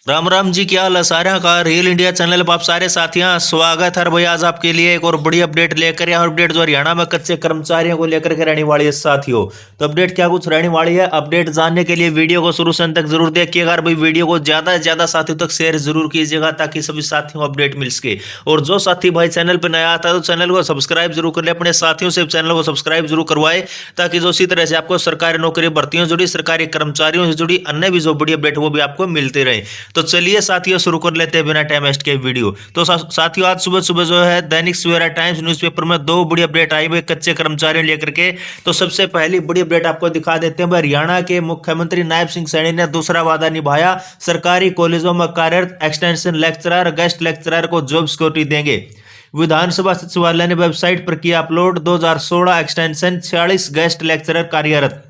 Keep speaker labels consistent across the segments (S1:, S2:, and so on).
S1: राम राम जी, क्या हाल है सारे का। रियल इंडिया चैनल पर आप सारे साथियों स्वागत है भाई। आज आपके लिए एक और बड़ी अपडेट लेकर आया। अपडेट जो हरियाणा में कच्चे कर्मचारियों को लेकर के रहने वाली है साथियों। तो अपडेट क्या कुछ रहने वाली है, अपडेट जानने के लिए वीडियो को शुरू से अंत तक जरूर देखिएगा। और भाई वीडियो को ज्यादा से ज्यादा साथियों तक शेयर जरूर कीजिएगा ताकि सभी साथियों को अपडेट मिल सके। और जो साथी भाई चैनल पर नया आता है तो चैनल को सब्सक्राइब जरूर कर ले, अपने साथियों से चैनल को सब्सक्राइब जरूर करवाए ताकि जो इसी तरह से आपको सरकारी नौकरी भर्तियों जुड़ी, सरकारी कर्मचारियों से जुड़ी अन्य भी जो बड़ी अपडेट वो भी आपको मिलते रहे। तो चलिए साथियों शुरू कर लेते हैं बिना टाइम वेस्ट के वीडियो। तो साथियों आज सुबह सुबह जो है दैनिक सवेरा टाइम्स न्यूज़पेपर में दो बड़ी अपडेट आई हुई कच्चे कर्मचारियों लेकर के। तो सबसे पहली बड़ी अपडेट आपको दिखा देते हैं। हरियाणा के मुख्यमंत्री नायब सिंह सैनी ने दूसरा वादा निभाया, सरकारी कॉलेजों में कार्यरत एक्सटेंशन लेक्चरर, गेस्ट लेक्चरर को जॉब सिक्योरिटी देंगे। विधानसभा सचिवालय ने वेबसाइट पर किया अपलोड 2016 एक्सटेंशन, 46 गेस्ट लेक्चरर कार्यरत।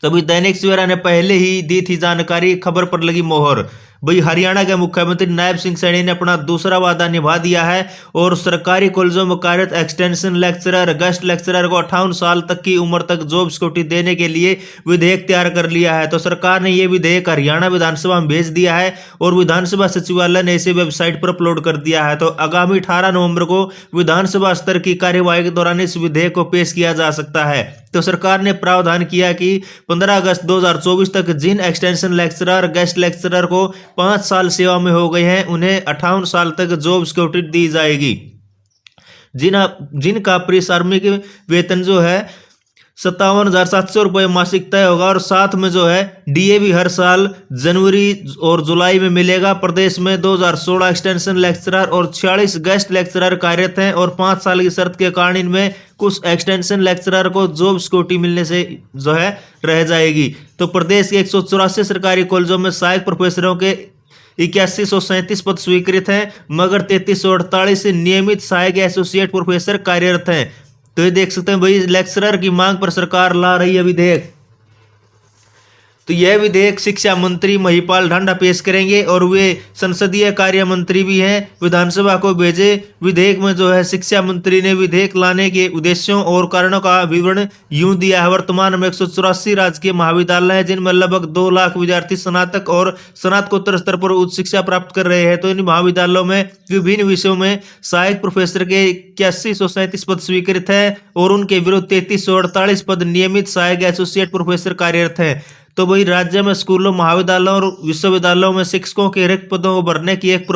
S1: तभी दैनिक सवेरा ने पहले ही दी थी जानकारी, खबर पर लगी मोहर। भाई हरियाणा के मुख्यमंत्री नायब सिंह सैनी ने अपना दूसरा वादा निभा दिया है और सरकारी कॉलेजों में कार्यरत एक्सटेंशन लेक्चरर, गेस्ट लेक्चरर को 58 साल तक की उम्र तक जॉब सिक्योरिटी देने के लिए विधेयक तैयार कर लिया है। तो सरकार ने यह विधेयक हरियाणा विधानसभा में भेज दिया है और विधानसभा सचिवालय ने इसे वेबसाइट पर अपलोड कर दिया है। तो आगामी 18 नवंबर को विधानसभा स्तर की कार्यवाही के दौरान इस विधेयक को पेश किया जा सकता है। तो सरकार ने प्रावधान किया कि 15 अगस्त 2024 तक जिन एक्सटेंशन लेक्चरर, गेस्ट लेक्चरर को 5 साल सेवा में हो गए हैं उन्हें 58 साल तक जॉब सिक्योरिटी दी जाएगी। जिनका परिश्रमिक वेतन जो है 57,700 रुपये मासिक तय होगा और साथ में जो है डीए भी हर साल जनवरी और जुलाई में मिलेगा। प्रदेश में 2016 एक्सटेंशन लेक्चरर और 46 गेस्ट लेक्चरर कार्यरत हैं और 5 साल की शर्त के कारण इनमें कुछ एक्सटेंशन लेक्चरर को जॉब सिक्योरिटी मिलने से जो है रह जाएगी। तो प्रदेश के 184 सरकारी कॉलेजों में सहायक प्रोफेसरों के 8137 पद स्वीकृत हैं, मगर 3348 नियमित सहायक एसोसिएट प्रोफेसर कार्यरत हैं। तो ये देख सकते हैं भाई, लेक्चरर की मांग पर सरकार ला रही है विधेयक। तो यह विधेयक शिक्षा मंत्री महिपाल ढांडा पेश करेंगे और वे संसदीय कार्य मंत्री भी हैं, विधानसभा को भेजे। विधेयक में जो है शिक्षा मंत्री ने विधेयक लाने के उद्देश्यों और कारणों का विवरण यूं दिया है। वर्तमान में 184 राजकीय महाविद्यालय हैं जिनमें लगभग 2 लाख विद्यार्थी स्नातक और स्नातकोत्तर स्तर पर उच्च शिक्षा प्राप्त कर रहे हैं। तो इन महाविद्यालयों में विभिन्न विषयों में सहायक प्रोफेसर के 8137 पद स्वीकृत हैं और उनके विरुद्ध 3348 पद नियमित सहायक एसोसिएट प्रोफेसर कार्यरत हैं। तो वही राज्य में स्कूलों, महाविद्यालयों और विश्वविद्यालयों में शिक्षकों के रिक्त पदों को भरने की एक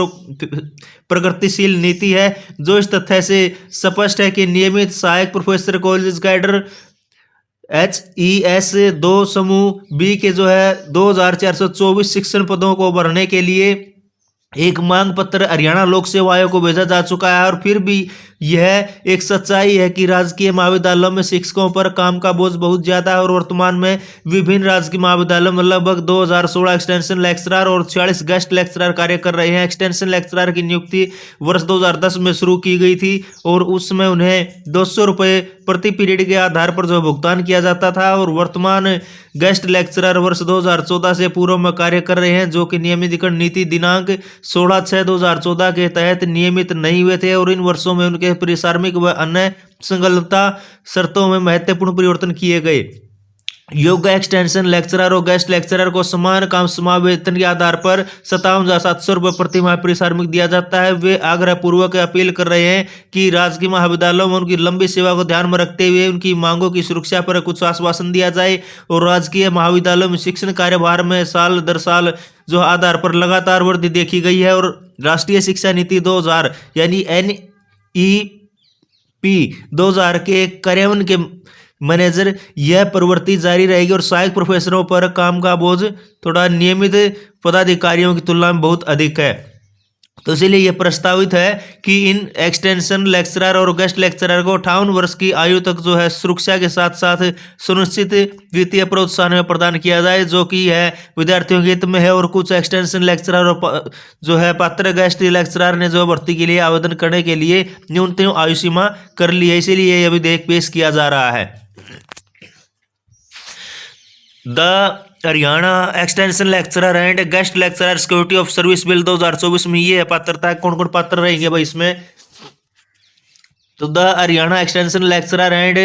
S1: प्रगतिशील नीति है, जो इस तथ्य से स्पष्ट है कि नियमित सहायक प्रोफेसर कॉलेज कैडर HES 2 समूह बी के जो है 2424 शिक्षण पदों को भरने के लिए एक मांग पत्र हरियाणा लोक सेवा आयोग को भेजा जा चुका है। और फिर भी यह एक सच्चाई है कि राजकीय महाविद्यालयों में शिक्षकों पर काम का बोझ बहुत ज्यादा है और वर्तमान में विभिन्न राजकीय महाविद्यालयों में लगभग 2016 एक्सटेंशन लेक्चरर और 46 गेस्ट लेक्चरर कार्य कर रहे हैं। एक्सटेंशन लेक्चरर की नियुक्ति वर्ष 2010 में शुरू की गई थी और उसमें उन्हें 200 रुपये प्रति पीरियड के आधार पर जो भुगतान किया जाता था। और वर्तमान गेस्ट लेक्चरर वर्ष 2014 से पूर्व में कार्य कर रहे हैं, जो कि नियमितीकरण नीति दिनांक 16/6/2014 के तहत नियमित नहीं हुए थे और इन वर्षों में उनके परिश्रमिक व अन्य संलग्नता शर्तों में महत्वपूर्ण परिवर्तन किए गए। योग्य एक्सटेंशन लेक्चरर और गेस्ट लेक्चरर को समान काम समान वेतन के आधार पर 57,700 रुपये प्रति माह परिश्रमिक दिया जाता है। वे आग्रह पूर्वक अपील कर रहे हैं कि राजकीय महाविद्यालयों में उनकी लंबी सेवा को ध्यान में रखते हुए उनकी मांगों की सुरक्षा पर कुछ आश्वासन दिया जाए और राजकीय महाविद्यालयों में शिक्षण कार्यभार में साल दर साल जो आधार पर लगातार वृद्धि देखी गई है। और राष्ट्रीय शिक्षा नीति 2000 यानी NEP 2000 के कार्यान्वयन के मैनेजर यह प्रवृत्ति जारी रहेगी और सहायक प्रोफेसरों पर काम का बोझ थोड़ा नियमित पदाधिकारियों की तुलना में बहुत अधिक है। तो इसलिए यह प्रस्तावित है कि इन एक्सटेंशन लेक्चरर और गेस्ट लेक्चरर को 58 वर्ष की आयु तक जो है सुरक्षा के साथ साथ सुनिश्चित वित्तीय प्रोत्साहन में प्रदान किया जाए, जो कि है विद्यार्थियों के हित में है। और कुछ एक्सटेंशन लेक्चरर और जो है पात्र गेस्ट लेक्चरर ने जो भर्ती के लिए आवेदन करने के लिए न्यूनतम आयु सीमा कर ली है, इसीलिए यह विधेयक पेश किया जा रहा है। The Haryana extension lecturer and guest lecturer security of service bill 2024 में ये पात्रता कौन कौन पात्र रहेंगे भाई इसमें। तो the Haryana extension lecturer and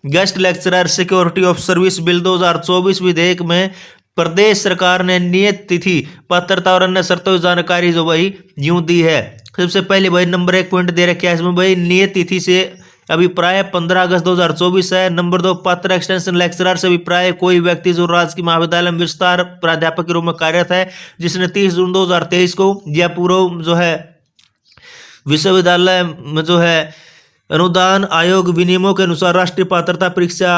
S1: guest lecturer security of service bill 2024 विधेयक में प्रदेश सरकार ने नियत तिथि, पात्रता और अन्य शर्तों की जानकारी जो भाई यूं दी है। सबसे पहले भाई नंबर 1 पॉइंट दे रखे है इसमें भाई, नियत तिथि से अभिप्राय 15 अगस्त 2024 है। नंबर 2, पात्र एक्सटेंशन लेक्चरर से अभिप्राय कोई व्यक्ति जो राजकीय महाविद्यालय में विस्तार प्राध्यापक के रूप में कार्यरत है, जिसने 30 जून 2023 को या पूर्व जो है विश्वविद्यालय में जो है अनुदान आयोग विनियमों के अनुसार राष्ट्रीय पात्रता परीक्षा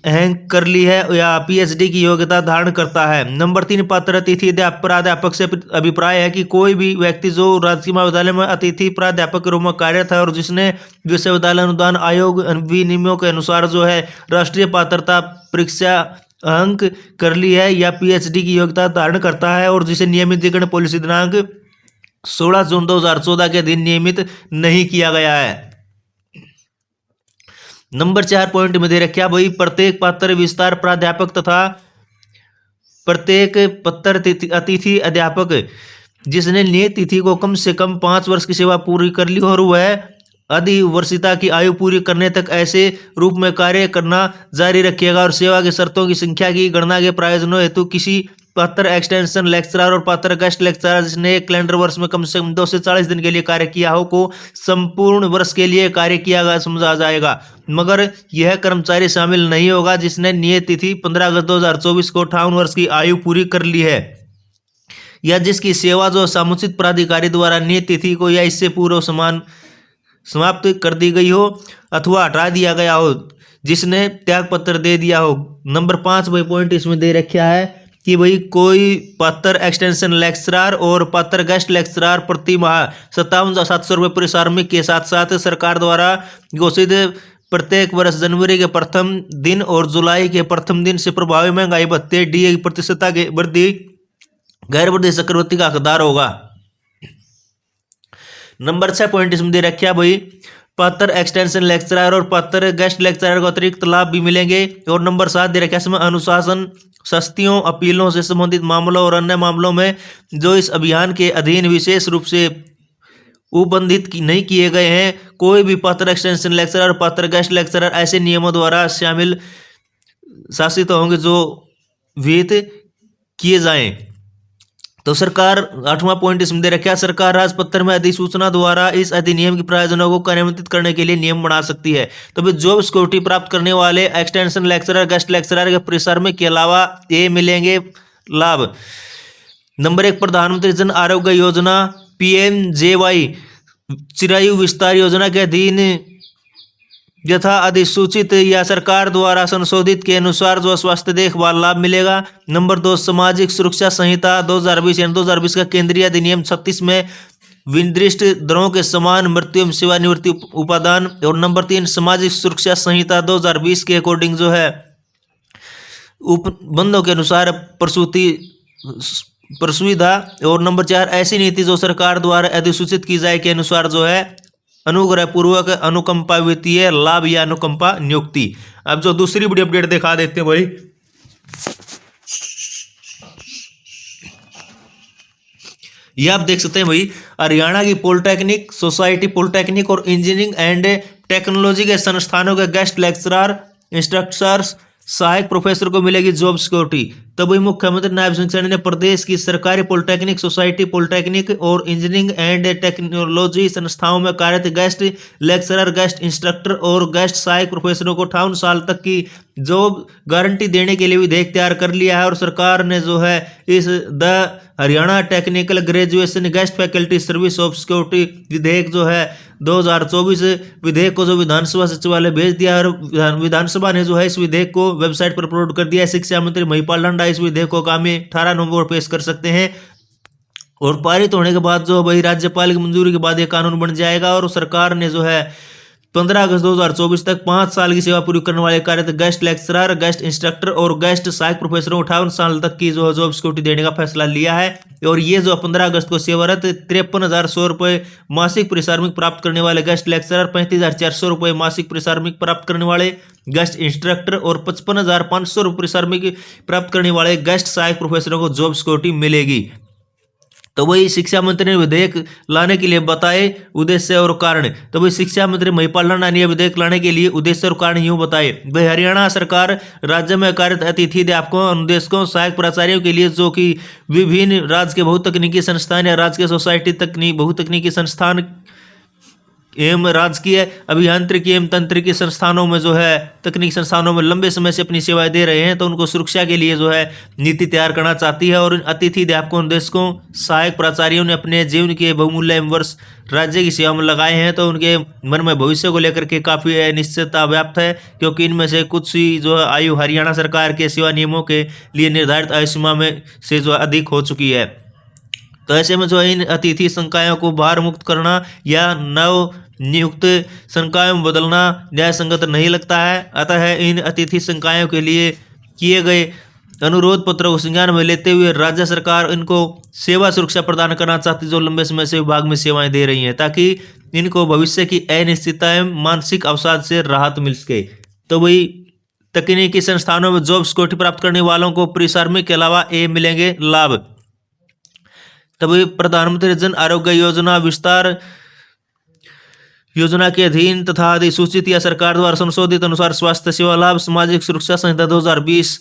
S1: अंक कर ली है या पीएचडी की योग्यता धारण करता है। नंबर 3, पात्र अतिथि प्राध्यापक से अभिप्राय है कि कोई भी व्यक्ति जो राजकीय महाविद्यालय में अतिथि प्राध्यापक के रूप में कार्यरत है और जिसने विश्वविद्यालय अनुदान आयोग विनियमों के अनुसार जो है राष्ट्रीय पात्रता परीक्षा अंक कर ली है या पीएचडी की योग्यता धारण करता है और जिसे नियमितीकरण पॉलिसी दिनांक 16 जून 2014 के दिन नियमित नहीं किया गया है। नंबर 4 पॉइंट में दे रखा भाई, प्रत्येक पात्र विस्तार प्राध्यापक तथा प्रत्येक पत्र अतिथि अध्यापक जिसने नियत तिथि को कम से कम 5 वर्ष की सेवा पूरी कर ली और वह अधिवर्षिता की आयु पूरी करने तक ऐसे रूप में कार्य करना जारी रखेगा और सेवा की शर्तों की संख्या की गणना के प्रयोजनों हेतु किसी पात्र एक्सटेंशन लेक्चरर और पात्र गेस्ट लेक्चरर जिसने एक कैलेंडर वर्ष में कम से कम 2 से 40 दिन के लिए कार्य किया हो को संपूर्ण वर्ष के लिए कार्य किया गया समझा जाएगा, मगर यह कर्मचारी शामिल नहीं होगा जिसने नियत तिथि 15 अगस्त 2024 को 58 वर्ष की आयु पूरी कर ली है या जिसकी सेवा जो समुचित प्राधिकारी द्वारा नियत तिथि को या इससे पूर्व समाप्त कर दी गई हो अथवा हटा दिया गया हो, जिसने त्याग पत्र दे दिया हो। नंबर 5 भाई पॉइंट इसमें दे रखा है कि भाई कोई पात्र एक्सटेंशन लेक्चरर और पात्र गेस्ट लेक्चरर प्रति माह 57,700 रुपये परिश्रमिक के साथ साथ सरकार द्वारा घोषित प्रत्येक वर्ष जनवरी के प्रथम दिन और जुलाई के प्रथम दिन से प्रभावी महंगाई भत्ते डीए की प्रतिशतता के वृद्धि गैर वृद्धि चक्रवृद्धि का हकदार होगा। नंबर 6 पॉइंट इसमें दे रखा भाई, पात्र एक्सटेंशन लेक्चरर और पात्र गेस्ट लेक्चरर को अतिरिक्त लाभ भी मिलेंगे। और नंबर 7 दे रखा है इसमें, अनुशासन सस्तियों अपीलों से संबंधित मामलों और अन्य मामलों में जो इस अभियान के अधीन विशेष रूप से उपबंधित नहीं किए गए हैं, कोई भी पात्र एक्सटेंशन लेक्चरर और पात्र गेस्ट लेक्चरर ऐसे नियमों द्वारा शासित होंगे जो विहित किए जाएं। तो सरकार 8वां पॉइंट इसमें दे रखा है, सरकार राजपत्र में अधिसूचना द्वारा इस अधिनियम के प्रावधानों को कार्यान्वित करने के लिए नियम बना सकती है। तो भी जॉब सिक्योरिटी प्राप्त करने वाले एक्सटेंशन लेक्चरर गेस्ट लेक्चरर के परिश्रम के अलावा ये मिलेंगे लाभ। नंबर 1, प्रधानमंत्री जन आरोग्य योजना PMJY चिरायु विस्तार योजना के अधीन यथा अधिसूचित या सरकार द्वारा संशोधित के अनुसार जो स्वास्थ्य देखभाल लाभ मिलेगा। नंबर 2, सामाजिक सुरक्षा संहिता 2020 यानी 2020 का केंद्रीय अधिनियम 36 में विनिर्दिष्ट दरों के समान मृत्यु एवं सेवानिवृत्ति उपादान। और नंबर 3, सामाजिक सुरक्षा संहिता 2020 के अकॉर्डिंग जो है उपबंधों के अनुसार प्रसुविधा। और नंबर 4, ऐसी नीति जो सरकार द्वारा अधिसूचित की जाए के अनुसार जो है अनुग्रह पूर्वक अनुकंपा वित्तीय लाभ या अनुकंपा नियुक्ति। अब जो दूसरी बड़ी अपडेट दिखा देते हैं भाई, ये आप देख सकते हैं भाई, हरियाणा की पॉलिटेक्निक सोसाइटी पॉलिटेक्निक और इंजीनियरिंग एंड टेक्नोलॉजी के संस्थानों के गेस्ट लेक्चरर इंस्ट्रक्टर्स सहायक प्रोफेसर को मिलेगी जॉब सिक्योरिटी। तभी मुख्यमंत्री नायब सिंह सैनी ने प्रदेश की सरकारी पॉलिटेक्निक सोसाइटी पॉलिटेक्निक और इंजीनियरिंग एंड टेक्नोलॉजी संस्थाओं में कार्यरत गेस्ट लेक्चरर गेस्ट इंस्ट्रक्टर और गेस्ट सहायक प्रोफेसरों को 58 साल तक की जॉब गारंटी देने के लिए विधेयक तैयार कर लिया है। और सरकार ने जो है इस the Haryana technical graduation guest faculty service of security विधेयक जो है 2024 विधेयक को जो विधानसभा सचिवालय भेज दिया और विधानसभा ने जो है इस विधेयक को वेबसाइट पर अपलोड कर दिया है। शिक्षा मंत्री महिपाल नंदा इस विधेयक को आगामी 18 नवंबर पेश कर सकते हैं और पारित होने के बाद जो भाई राज्यपाल की मंजूरी के बाद यह कानून बन जाएगा। और सरकार ने जो है 15 अगस्त 2024 तक 5 साल की सेवा पूरी करने वाले कार्यरत गेस्ट लेक्चरर गेस्ट इंस्ट्रक्टर और गेस्ट सहायक प्रोफेसरों को 58 साल तक की जो जॉब सिक्योरिटी देने का फैसला लिया है। और ये जो 15 अगस्त को सेवारत 53,100 रुपये मासिक परिश्रमिक प्राप्त करने वाले गेस्ट लेक्चरर, 35,400 रुपये मासिक परिश्रमिक प्राप्त करने वाले गेस्ट इंस्ट्रक्टर और 55,500 रुपये परिश्रमिक प्राप्त करने वाले गेस्ट सहायक प्रोफेसरों को जॉब सिक्योरिटी मिलेगी। तो वही शिक्षा मंत्री ने विधेयक लाने के लिए बताए उद्देश्य और कारण। तो वही शिक्षा मंत्री महिपाल नंदा ने विधेयक लाने के लिए उद्देश्य और कारण यूं बताए। वही हरियाणा सरकार राज्य में कार्यरत अतिथि अध्यापकों, अनुदेशकों, सहायक प्राचार्यों के लिए जो कि विभिन्न राज्य के बहुतकनीकी संस्थान या राज्य के सोसाइटी बहुतकनीकी संस्थान एवं राजकीय अभियांत्रिकी एवं तंत्रिकी संस्थानों में जो है तकनीकी संस्थानों में लंबे समय से अपनी सेवाएं दे रहे हैं, तो उनको सुरक्षा के लिए जो है नीति तैयार करना चाहती है। और इन अतिथि अध्यापकों, निदेशकों, सहायक प्राचार्यों ने अपने जीवन के बहुमूल्य वर्ष राज्य की सेवा में लगाए हैं, तो उनके मन में भविष्य को लेकर के काफ़ी अनिश्चितता व्याप्त है, क्योंकि इनमें से कुछ ही जो आयु हरियाणा सरकार के सेवा नियमों के लिए निर्धारित आयु सीमा में से जो अधिक हो चुकी है। तो ऐसे में जो है इन अतिथि संकायों को भार मुक्त करना या नव नियुक्त संकायों में बदलना न्याय संगत नहीं लगता है। अतः इन अतिथि संकायों के लिए किए गए अनुरोध पत्र को संज्ञान में लेते हुए राज्य सरकार इनको सेवा सुरक्षा प्रदान करना चाहती है, जो लंबे समय से विभाग में सेवाएं दे रही हैं, ताकि इनको भविष्य की अनिश्चितता एवं मानसिक अवसाद से राहत मिल सके। तो वही तकनीकी संस्थानों में जॉब सिक्योरिटी प्राप्त करने वालों को प्रीसार्मिक के अलावा मिलेंगे लाभ। तभी प्रधानमंत्री जन आरोग्य योजना विस्तार योजना के अधीन तथा अधिसूचित या सरकार द्वारा संशोधित अनुसार स्वास्थ्य सेवा लाभ सामाजिक सुरक्षा संहिता 2020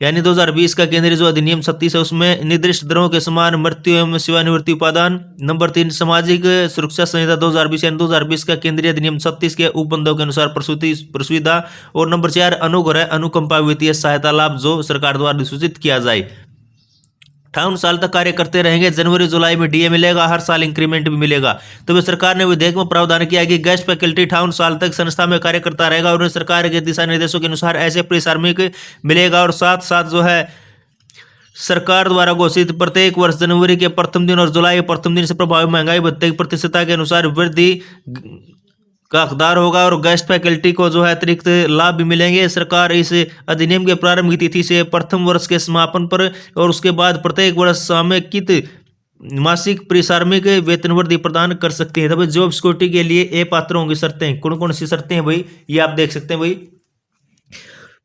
S1: यानी 2020 का केंद्रीय जो अधिनियम 36 है, उसमें निर्दिष्ट दरों के समान मृत्यु एवं सेवानिवृत्ति उपादान। नंबर 3 सामाजिक सुरक्षा संहिता 2020 यानी 2020 का केंद्रीय अधिनियम 36 के उपबंधों के अनुसार प्रसूति सुविधा। और नंबर 4 अनुग्रह अनुकंपा वित्तीय सहायता लाभ जो सरकार द्वारा अधिसूचित किया जाए। 58 साल तक कार्य करते रहेंगे। जनवरी जुलाई में डीए मिलेगा, हर साल इंक्रीमेंट भी मिलेगा। तो वे सरकार ने विधेयक में प्रावधान किया कि गेस्ट फैकल्टी 58 साल तक संस्था में कार्य करता रहेगा और उन्हें सरकार के दिशा निर्देशों के अनुसार ऐसे प्रीसार्मिक मिलेगा। और साथ साथ जो है सरकार द्वारा घोषित प्रत्येक वर्ष जनवरी के प्रथम दिन और जुलाई के प्रथम दिन से प्रभावी महंगाई भत्ते की प्रतिशतता के अनुसार वृद्धि का हकदार होगा। और गेस्ट फैकल्टी को जो है अतिरिक्त लाभ भी मिलेंगे। सरकार इस अधिनियम के प्रारंभ की तिथि से प्रथम वर्ष के समापन पर और उसके बाद प्रत्येक वर्ष समेकित मासिक प्रीसार्मिक वेतन वृद्धि प्रदान कर सकती है। तभी जॉब सिक्योरिटी के लिए पात्रों की शर्तें कौन कौन सी शर्तें हैं भाई, ये आप देख सकते हैं भाई।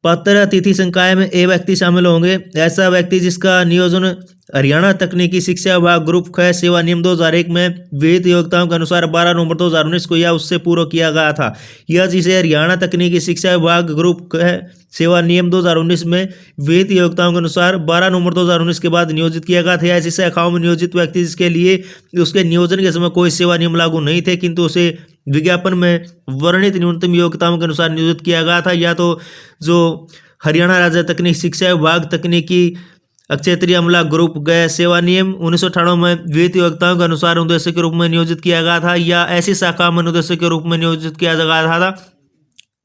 S1: पात्र अतिथि संकाय में व्यक्ति शामिल होंगे। ऐसा व्यक्ति जिसका नियोजन हरियाणा तकनीकी शिक्षा विभाग ग्रुप ख सेवा नियम 2001 में विहित योग्यताओं के अनुसार 12 नवंबर 2019 को या उससे पूर्व किया गया था, यह जिसे हरियाणा तकनीकी शिक्षा विभाग ग्रुप ख सेवा नियम 2019 में विहित योग्यताओं के अनुसार 12 नवंबर 2019 के बाद नियोजित किया गया था, या ऐसी शाखाओं में नियोजित व्यक्ति जिसके लिए उसके नियोजन के समय कोई सेवा नियम लागू नहीं थे, किंतु उसे विज्ञापन में वर्णित न्यूनतम योग्यताओं के अनुसार नियोजित किया गया था, या तो जो हरियाणा राज्य तकनीकी शिक्षा विभाग तकनीकी क्षेत्रीय अमला ग्रुप गए सेवा नियम 1998 में विहित योग्यताओं के अनुसार अनुदेशक के रूप में नियोजित किया गया था, या ऐसी शाखा में अनुदेशक के रूप में नियोजित किया गया था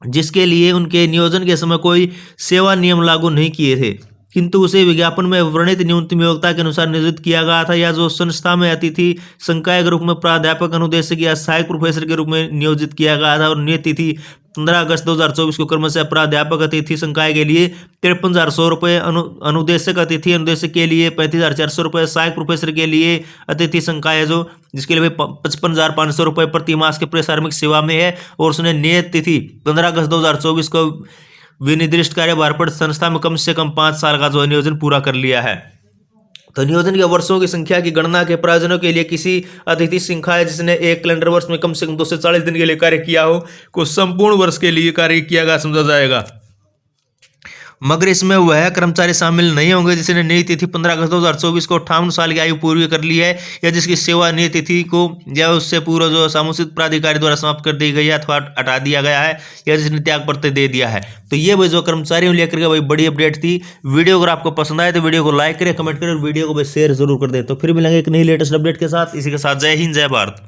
S1: जिसके लिए उनके नियोजन के समय कोई सेवा नियम लागू नहीं किए थे, किंतु उसे विज्ञापन में वर्णित न्यूनतम योग्यता के अनुसार नियोजित किया गया था, या जो संस्था में अतिथि संकाय के रूप में प्राध्यापक, अनुदेशक या सहायक प्रोफेसर के रूप में नियोजित किया गया था। और नियत तिथि 15 अगस्त 2024 को क्रमशः प्राध्यापक अतिथि संकाय के लिए 53,100 रुपये, अनुदेशक अतिथि अनुदेशक के लिए 35,400 रुपये, सहायक प्रोफेसर के लिए अतिथि संकाय जो जिसके लिए 55,500 रुपये प्रति मास के प्रीसार्मिक सेवा में है। और उसने नियत तिथि 15 अगस्त 2024 को विनिर्दिष्ट कार्यभार पर संस्था में कम से कम 5 साल का जो नियोजन पूरा कर लिया है। तो नियोजन के वर्षों की संख्या की गणना के प्रयोजनों के लिए किसी अतिथि संकाय जिसने एक कैलेंडर वर्ष में कम से कम 240 दिन के लिए कार्य किया हो को संपूर्ण वर्ष के लिए कार्य किया गया समझा जाएगा, मगर इसमें वह कर्मचारी शामिल नहीं होंगे जिसने नई तिथि 15 अगस्त 2024 को 58 साल की आयु पूरी कर ली है, या जिसकी सेवा नई तिथि को या उससे पूर्व जो सामुदायिक प्राधिकारी द्वारा समाप्त कर दी गई है अथवा हटा दिया गया है, या जिसने त्याग पत्र दे दिया है। तो ये वही जो कर्मचारियों लेकर के वही बड़ी अपडेट थी। वीडियो अगर आपको पसंद आए तो वीडियो को लाइक करें, कमेंट करें और वीडियो को शेयर जरूर कर दे। तो फिर मिलेंगे एक नई लेटेस्ट अपडेट के साथ। इसी के साथ जय हिंद, जय भारत।